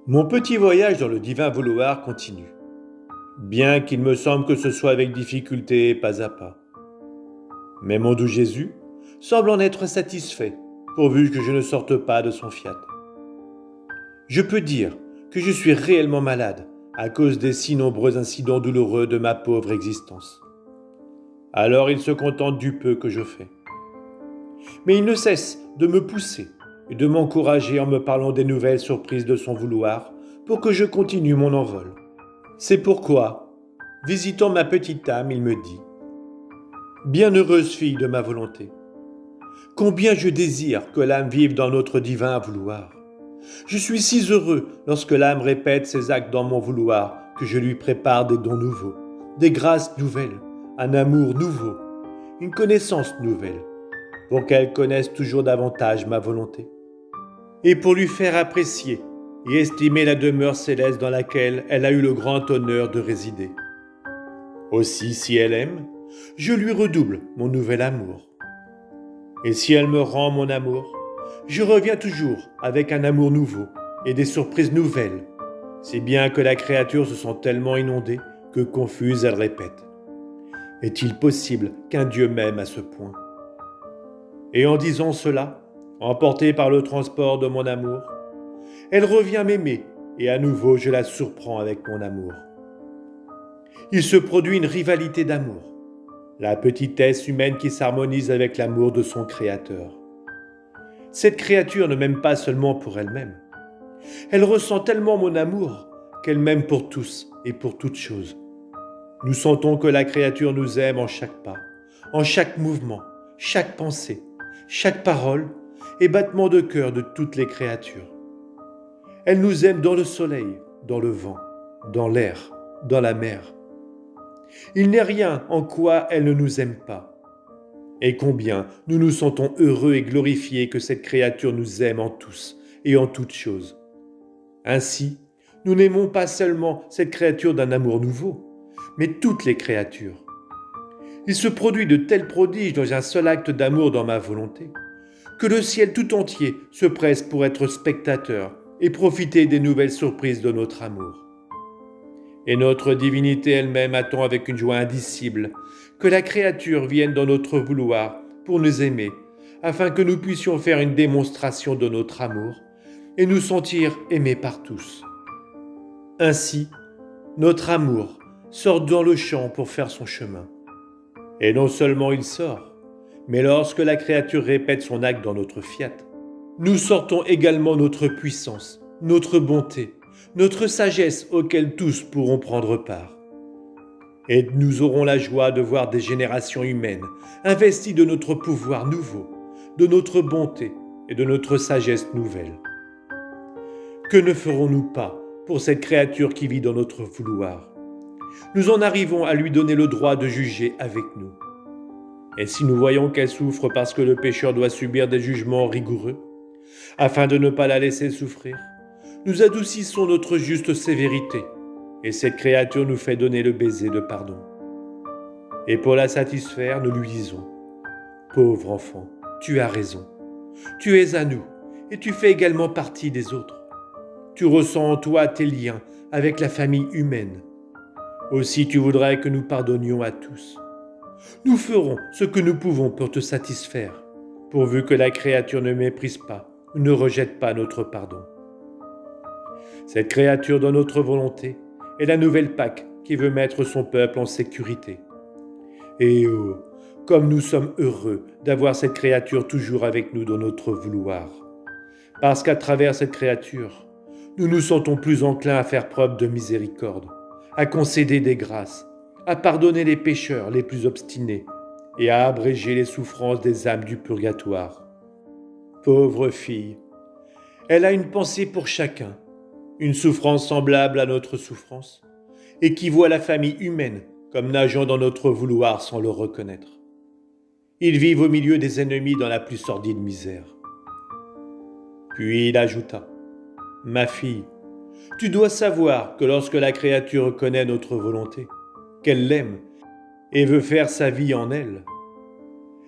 Mon petit voyage dans le divin vouloir continue, bien qu'il me semble que ce soit avec difficulté et pas à pas. Mais mon doux Jésus semble en être satisfait, pourvu que je ne sorte pas de son fiat. Je peux dire que je suis réellement malade à cause des si nombreux incidents douloureux de ma pauvre existence. Alors il se contente du peu que je fais. Mais il ne cesse de me pousser et de m'encourager en me parlant des nouvelles surprises de son vouloir pour que je continue mon envol. C'est pourquoi, visitant ma petite âme, il me dit « Bienheureuse fille de ma volonté, combien je désire que l'âme vive dans notre divin vouloir. Je suis si heureux lorsque l'âme répète ses actes dans mon vouloir que je lui prépare des dons nouveaux, des grâces nouvelles, un amour nouveau, une connaissance nouvelle, pour qu'elle connaisse toujours davantage ma volonté. Et pour lui faire apprécier et estimer la demeure céleste dans laquelle elle a eu le grand honneur de résider. Aussi, si elle aime, je lui redouble mon nouvel amour. Et si elle me rend mon amour, je reviens toujours avec un amour nouveau et des surprises nouvelles, si bien que la créature se sent tellement inondée que confuse elle répète « Est-il possible qu'un Dieu m'aime à ce point ?» Et en disant cela, emportée par le transport de mon amour, elle revient m'aimer et à nouveau je la surprends avec mon amour. Il se produit une rivalité d'amour, la petitesse humaine qui s'harmonise avec l'amour de son Créateur. Cette créature ne m'aime pas seulement pour elle-même. Elle ressent tellement mon amour qu'elle m'aime pour tous et pour toutes choses. Nous sentons que la créature nous aime en chaque pas, en chaque mouvement, chaque pensée, chaque parole et battement de cœur de toutes les créatures. Elle nous aime dans le soleil, dans le vent, dans l'air, dans la mer. Il n'est rien en quoi elle ne nous aime pas. Et combien nous nous sentons heureux et glorifiés que cette créature nous aime en tous et en toutes choses. Ainsi, nous n'aimons pas seulement cette créature d'un amour nouveau, mais toutes les créatures. Il se produit de tels prodiges dans un seul acte d'amour dans ma volonté, que le ciel tout entier se presse pour être spectateur et profiter des nouvelles surprises de notre amour. Et notre divinité elle-même attend avec une joie indicible que la créature vienne dans notre vouloir pour nous aimer, afin que nous puissions faire une démonstration de notre amour et nous sentir aimés par tous. Ainsi, notre amour sort dans le champ pour faire son chemin. Et non seulement il sort, mais lorsque la créature répète son acte dans notre fiat, nous sortons également notre puissance, notre bonté, notre sagesse auxquelles tous pourront prendre part. Et nous aurons la joie de voir des générations humaines investies de notre pouvoir nouveau, de notre bonté et de notre sagesse nouvelle. Que ne ferons-nous pas pour cette créature qui vit dans notre vouloir? Nous en arrivons à lui donner le droit de juger avec nous. Et si nous voyons qu'elle souffre parce que le pécheur doit subir des jugements rigoureux, afin de ne pas la laisser souffrir, nous adoucissons notre juste sévérité, et cette créature nous fait donner le baiser de pardon. Et pour la satisfaire, nous lui disons « Pauvre enfant, tu as raison. Tu es à nous, et tu fais également partie des autres. Tu ressens en toi tes liens avec la famille humaine. Aussi tu voudrais que nous pardonnions à tous. Nous ferons ce que nous pouvons pour te satisfaire, pourvu que la créature ne méprise pas ou ne rejette pas notre pardon. Cette créature dans notre volonté est la nouvelle Pâque qui veut mettre son peuple en sécurité. Et oh, comme nous sommes heureux d'avoir cette créature toujours avec nous dans notre vouloir. Parce qu'à travers cette créature, nous nous sentons plus enclins à faire preuve de miséricorde, à concéder des grâces, à pardonner les pécheurs les plus obstinés et à abréger les souffrances des âmes du purgatoire. Pauvre fille, elle a une pensée pour chacun, une souffrance semblable à notre souffrance, et qui voit la famille humaine comme nageant dans notre vouloir sans le reconnaître. Ils vivent au milieu des ennemis dans la plus sordide misère. Puis il ajouta « Ma fille, tu dois savoir que lorsque la créature connaît notre volonté, qu'elle l'aime et veut faire sa vie en elle,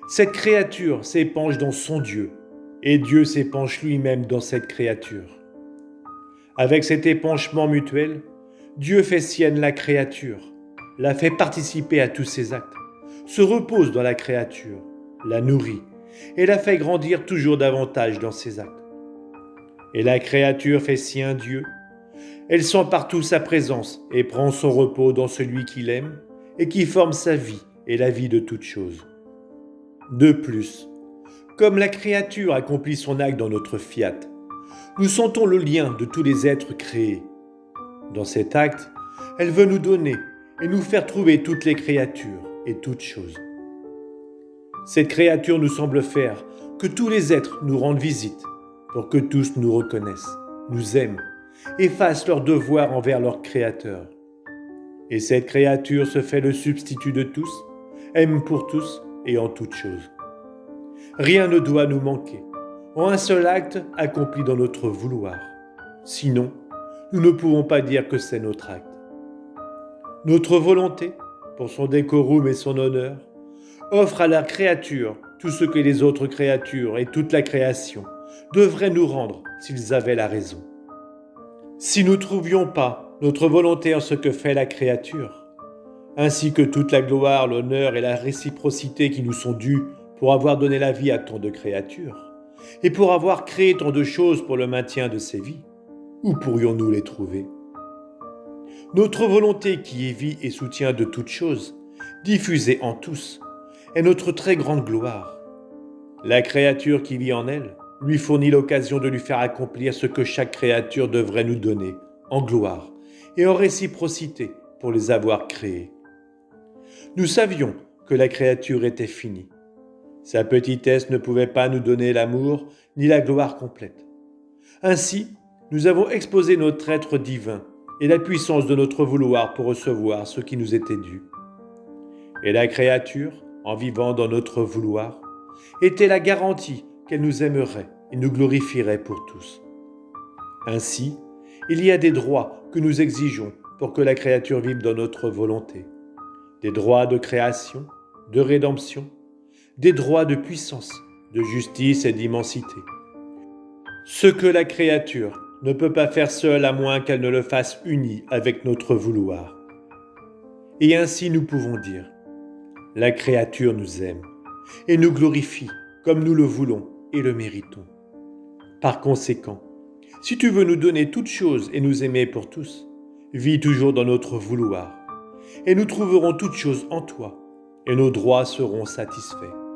cette créature s'épanche dans son Dieu, et Dieu s'épanche lui-même dans cette créature. Avec cet épanchement mutuel, Dieu fait sienne la créature, la fait participer à tous ses actes, se repose dans la créature, la nourrit et la fait grandir toujours davantage dans ses actes. Et la créature fait sien Dieu. Elle sent partout sa présence et prend son repos dans celui qui l'aime et qui forme sa vie et la vie de toutes choses. De plus, comme la créature accomplit son acte dans notre fiat, nous sentons le lien de tous les êtres créés. Dans cet acte, elle veut nous donner et nous faire trouver toutes les créatures et toutes choses. Cette créature nous semble faire que tous les êtres nous rendent visite pour que tous nous reconnaissent, nous aiment et fassent leur devoir envers leur Créateur. Et cette créature se fait le substitut de tous, aime pour tous et en toutes choses. Rien ne doit nous manquer, en un seul acte accompli dans notre vouloir. Sinon, nous ne pouvons pas dire que c'est notre acte. Notre volonté, pour son décorum et son honneur, offre à la créature tout ce que les autres créatures et toute la création devraient nous rendre s'ils avaient la raison. Si nous ne trouvions pas notre volonté en ce que fait la créature, ainsi que toute la gloire, l'honneur et la réciprocité qui nous sont dus pour avoir donné la vie à tant de créatures, et pour avoir créé tant de choses pour le maintien de ces vies, où pourrions-nous les trouver ? Notre volonté qui est vie et soutien de toutes choses, diffusée en tous, est notre très grande gloire. La créature qui vit en elle lui fournit l'occasion de lui faire accomplir ce que chaque créature devrait nous donner, en gloire et en réciprocité pour les avoir créées. Nous savions que la créature était finie. Sa petitesse ne pouvait pas nous donner l'amour ni la gloire complète. Ainsi, nous avons exposé notre être divin et la puissance de notre vouloir pour recevoir ce qui nous était dû. Et la créature, en vivant dans notre vouloir, était la garantie qu'elle nous aimerait et nous glorifierait pour tous. Ainsi, il y a des droits que nous exigeons pour que la créature vive dans notre volonté. Des droits de création, de rédemption, des droits de puissance, de justice et d'immensité. Ce que la créature ne peut pas faire seule à moins qu'elle ne le fasse unie avec notre vouloir. Et ainsi nous pouvons dire, la créature nous aime et nous glorifie comme nous le voulons et le méritons. Par conséquent, si tu veux nous donner toutes choses et nous aimer pour tous, vis toujours dans notre vouloir, et nous trouverons toutes choses en toi, et nos droits seront satisfaits.